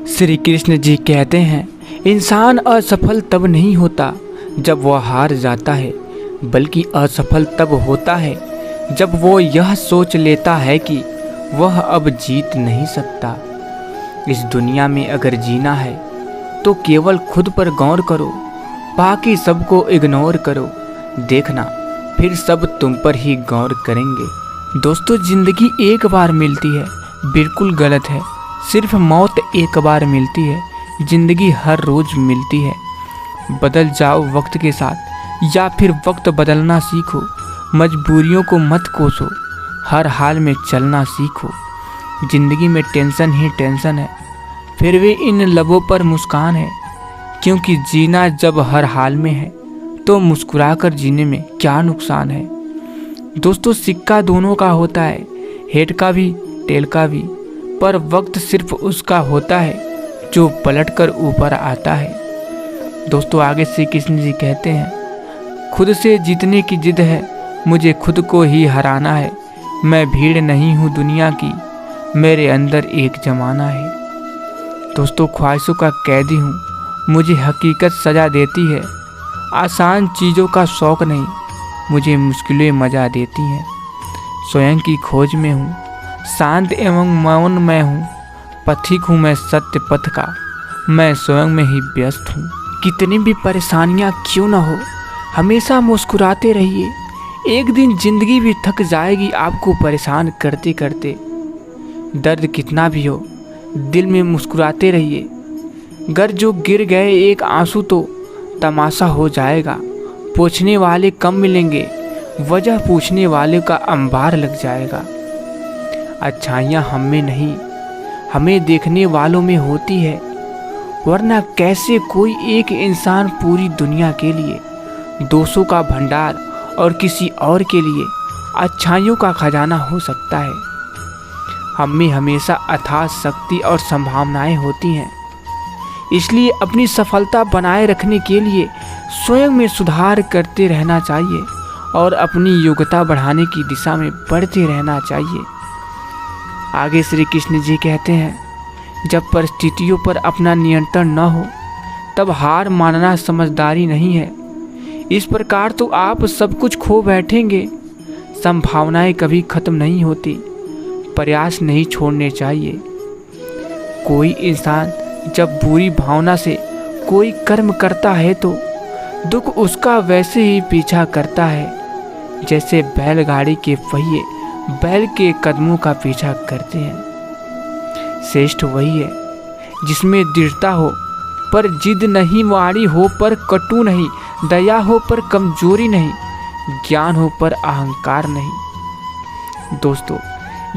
श्री कृष्ण जी कहते हैं, इंसान असफल तब नहीं होता जब वह हार जाता है, बल्कि असफल तब होता है जब वो यह सोच लेता है कि वह अब जीत नहीं सकता। इस दुनिया में अगर जीना है तो केवल खुद पर गौर करो, बाकी सबको इग्नोर करो। देखना फिर सब तुम पर ही गौर करेंगे। दोस्तों, जिंदगी एक बार मिलती है, बिल्कुल गलत है। सिर्फ मौत एक बार मिलती है, जिंदगी हर रोज मिलती है। बदल जाओ वक्त के साथ या फिर वक्त बदलना सीखो। मजबूरियों को मत कोसो, हर हाल में चलना सीखो। जिंदगी में टेंशन ही टेंशन है, फिर भी इन लबों पर मुस्कान है। क्योंकि जीना जब हर हाल में है तो मुस्कुराकर जीने में क्या नुकसान है। दोस्तों, सिक्का दोनों का होता है, हेड का भी टेल का भी, पर वक्त सिर्फ उसका होता है जो पलटकर ऊपर आता है। दोस्तों, आगे श्री कृष्ण जी कहते हैं, खुद से जीतने की जिद है, मुझे खुद को ही हराना है। मैं भीड़ नहीं हूँ दुनिया की, मेरे अंदर एक जमाना है। दोस्तों, ख्वाहिशों का कैदी हूँ, मुझे हकीकत सजा देती है। आसान चीज़ों का शौक़ नहीं, मुझे मुश्किलें मजा देती हैं। स्वयं की खोज में हूँ, शांत एवं मौन में हूँ। पथिक हूँ मैं सत्य पथ का, मैं स्वयं में ही व्यस्त हूँ। कितनी भी परेशानियाँ क्यों न हो, हमेशा मुस्कुराते रहिए। एक दिन जिंदगी भी थक जाएगी आपको परेशान करते करते। दर्द कितना भी हो, दिल में मुस्कुराते रहिए। गर जो गिर गए एक आंसू तो तमाशा हो जाएगा। पूछने वाले कम मिलेंगे, वजह पूछने वाले का अंबार लग जाएगा। अच्छाइयाँ हम में नहीं, हमें देखने वालों में होती है। वरना कैसे कोई एक इंसान पूरी दुनिया के लिए दोषों का भंडार और किसी और के लिए अच्छाइयों का खजाना हो सकता है। हम में हमेशा अथाह शक्ति और संभावनाएं होती हैं। इसलिए अपनी सफलता बनाए रखने के लिए स्वयं में सुधार करते रहना चाहिए और अपनी योग्यता बढ़ाने की दिशा में बढ़ते रहना चाहिए। आगे श्री कृष्ण जी कहते हैं, जब परिस्थितियों पर अपना नियंत्रण न हो तब हार मानना समझदारी नहीं है। इस प्रकार तो आप सब कुछ खो बैठेंगे। संभावनाएं कभी खत्म नहीं होती, प्रयास नहीं छोड़ने चाहिए। कोई इंसान जब बुरी भावना से कोई कर्म करता है तो दुख उसका वैसे ही पीछा करता है जैसे बैलगाड़ी के पहिए बैल के कदमों का पीछा करते हैं। श्रेष्ठ वही है जिसमें दृढ़ता हो पर जिद नहीं, वाणी हो पर कटु नहीं, दया हो पर कमजोरी नहीं, ज्ञान हो पर अहंकार नहीं। दोस्तों,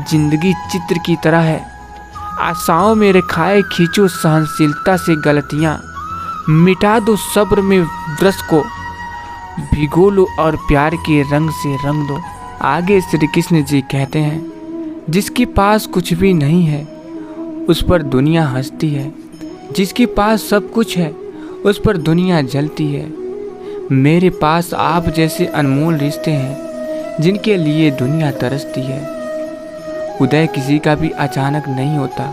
जिंदगी चित्र की तरह है, आशाओं में रेखाएं खींचो, सहनशीलता से गलतियाँ मिटा दो, सब्र में व्रस को भिगो लो और प्यार के रंग से रंग दो। आगे श्री कृष्ण जी कहते हैं, जिसके पास कुछ भी नहीं है उस पर दुनिया हंसती है, जिसके पास सब कुछ है उस पर दुनिया जलती है। मेरे पास आप जैसे अनमोल रिश्ते हैं जिनके लिए दुनिया तरसती है। उदय किसी का भी अचानक नहीं होता,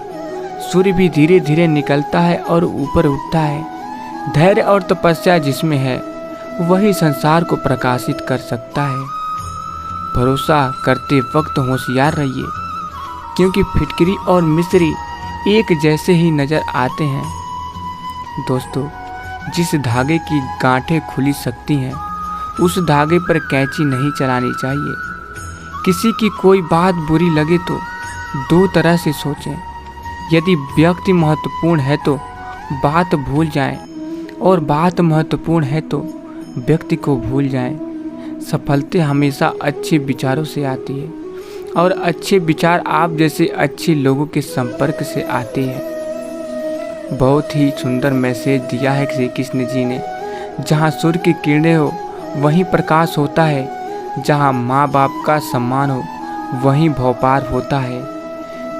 सूर्य भी धीरे धीरे निकलता है और ऊपर उठता है। धैर्य और तपस्या जिसमें है वही संसार को प्रकाशित कर सकता है। भरोसा करते वक्त होशियार रहिए, क्योंकि फिटकरी और मिस्री एक जैसे ही नज़र आते हैं। दोस्तों, जिस धागे की गांठें खुली सकती हैं उस धागे पर कैंची नहीं चलानी चाहिए। किसी की कोई बात बुरी लगे तो दो तरह से सोचें। यदि व्यक्ति महत्वपूर्ण है तो बात भूल जाएं, और बात महत्वपूर्ण है तो व्यक्ति को भूल जाएं। सफलता हमेशा अच्छे विचारों से आती है और अच्छे विचार आप जैसे अच्छे लोगों के संपर्क से आते हैं। बहुत ही सुंदर मैसेज दिया है श्री कृष्ण जी ने। जहाँ सूर्य की किरणें हो वहीं प्रकाश होता है, जहाँ माँ बाप का सम्मान हो वहीं भवपार होता है,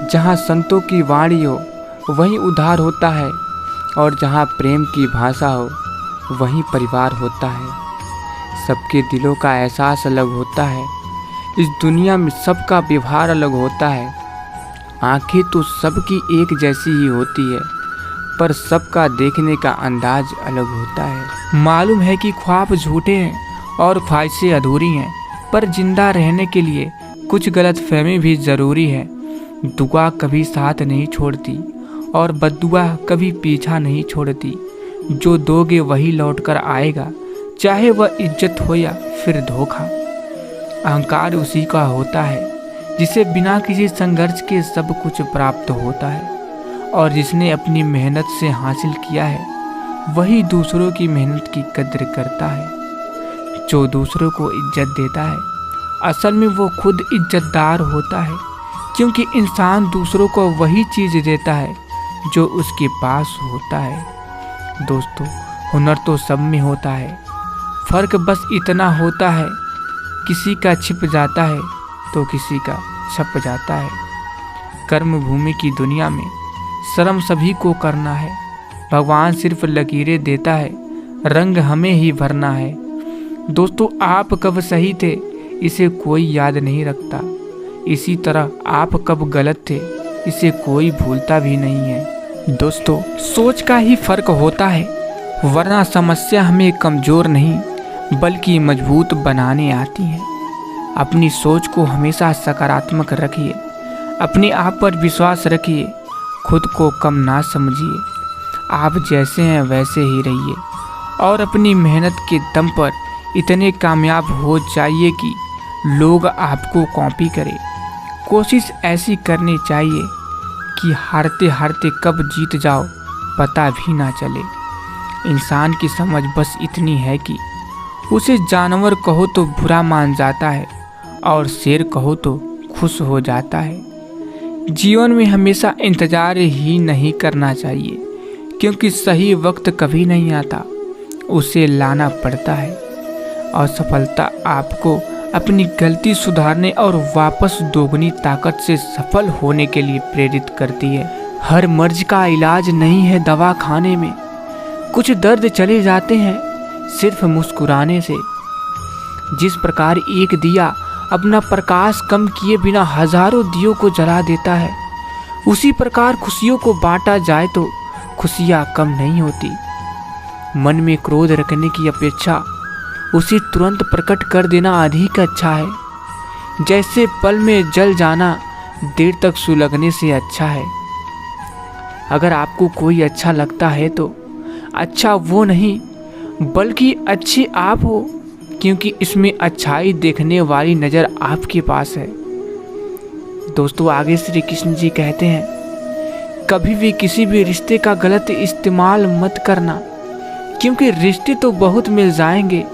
जहाँ संतों की वाणी हो वहीं उद्धार होता है, और जहाँ प्रेम की भाषा हो वहीं परिवार होता है। सबके दिलों का एहसास अलग होता है, इस दुनिया में सबका व्यवहार अलग होता है। आंखें तो सबकी एक जैसी ही होती है, पर सबका देखने का अंदाज अलग होता है। मालूम है कि ख्वाब झूठे हैं और ख्वाहिशें अधूरी हैं, पर जिंदा रहने के लिए कुछ गलतफहमी भी ज़रूरी है। दुआ कभी साथ नहीं छोड़ती और बद्दुआ कभी पीछा नहीं छोड़ती। जो दोगे वही लौट कर आएगा, चाहे वह इज्जत हो या फिर धोखा। अहंकार उसी का होता है जिसे बिना किसी संघर्ष के सब कुछ प्राप्त होता है, और जिसने अपनी मेहनत से हासिल किया है वही दूसरों की मेहनत की कद्र करता है। जो दूसरों को इज्जत देता है असल में वो खुद इज्जतदार होता है, क्योंकि इंसान दूसरों को वही चीज़ देता है जो उसके पास होता है। दोस्तों, हुनर तो सब में होता है, फ़र्क बस इतना होता है किसी का छिप जाता है तो किसी का छप जाता है। कर्म भूमि की दुनिया में शर्म सभी को करना है। भगवान सिर्फ लकीरें देता है, रंग हमें ही भरना है। दोस्तों, आप कब सही थे इसे कोई याद नहीं रखता, इसी तरह आप कब गलत थे इसे कोई भूलता भी नहीं है। दोस्तों, सोच का ही फर्क होता है, वरना समस्या हमें कमज़ोर नहीं बल्कि मजबूत बनाने आती है। अपनी सोच को हमेशा सकारात्मक रखिए, अपने आप पर विश्वास रखिए, खुद को कम ना समझिए। आप जैसे हैं वैसे ही रहिए और अपनी मेहनत के दम पर इतने कामयाब हो जाइए कि लोग आपको कॉपी करें। कोशिश ऐसी करनी चाहिए कि हारते हारते कब जीत जाओ पता भी ना चले। इंसान की समझ बस इतनी है कि उसे जानवर कहो तो बुरा मान जाता है और शेर कहो तो खुश हो जाता है। जीवन में हमेशा इंतज़ार ही नहीं करना चाहिए, क्योंकि सही वक्त कभी नहीं आता, उसे लाना पड़ता है। और सफलता आपको अपनी गलती सुधारने और वापस दोगुनी ताकत से सफल होने के लिए प्रेरित करती है। हर मर्ज का इलाज नहीं है दवा खाने में, कुछ दर्द चले जाते हैं सिर्फ मुस्कुराने से। जिस प्रकार एक दिया अपना प्रकाश कम किए बिना हजारों दियों को जला देता है, उसी प्रकार खुशियों को बांटा जाए तो खुशियाँ कम नहीं होती। मन में क्रोध रखने की अपेक्षा उसे तुरंत प्रकट कर देना अधिक अच्छा है। जैसे पल में जल जाना देर तक सुलगने से अच्छा है। अगर आपको कोई अच्छा लगता है तो अच्छा वो नहीं बल्कि अच्छे आप हो, क्योंकि इसमें अच्छाई देखने वाली नज़र आपके पास है। दोस्तों, आगे श्री कृष्ण जी कहते हैं, कभी भी किसी भी रिश्ते का गलत इस्तेमाल मत करना, क्योंकि रिश्ते तो बहुत मिल जाएंगे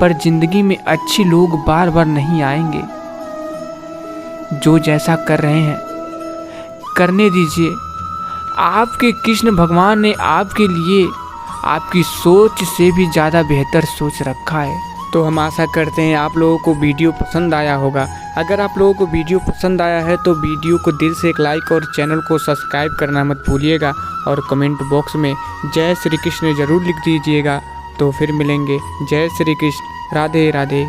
पर ज़िंदगी में अच्छे लोग बार बार नहीं आएंगे। जो जैसा कर रहे हैं करने दीजिए। आपके कृष्ण भगवान ने आपके लिए आपकी सोच से भी ज़्यादा बेहतर सोच रखा है। तो हम आशा करते हैं आप लोगों को वीडियो पसंद आया होगा। अगर आप लोगों को वीडियो पसंद आया है तो वीडियो को दिल से एक लाइक और चैनल को सब्सक्राइब करना मत भूलिएगा, और कमेंट बॉक्स में जय श्री कृष्ण ज़रूर लिख दीजिएगा। तो फिर मिलेंगे। जय श्री कृष्ण। राधे राधे।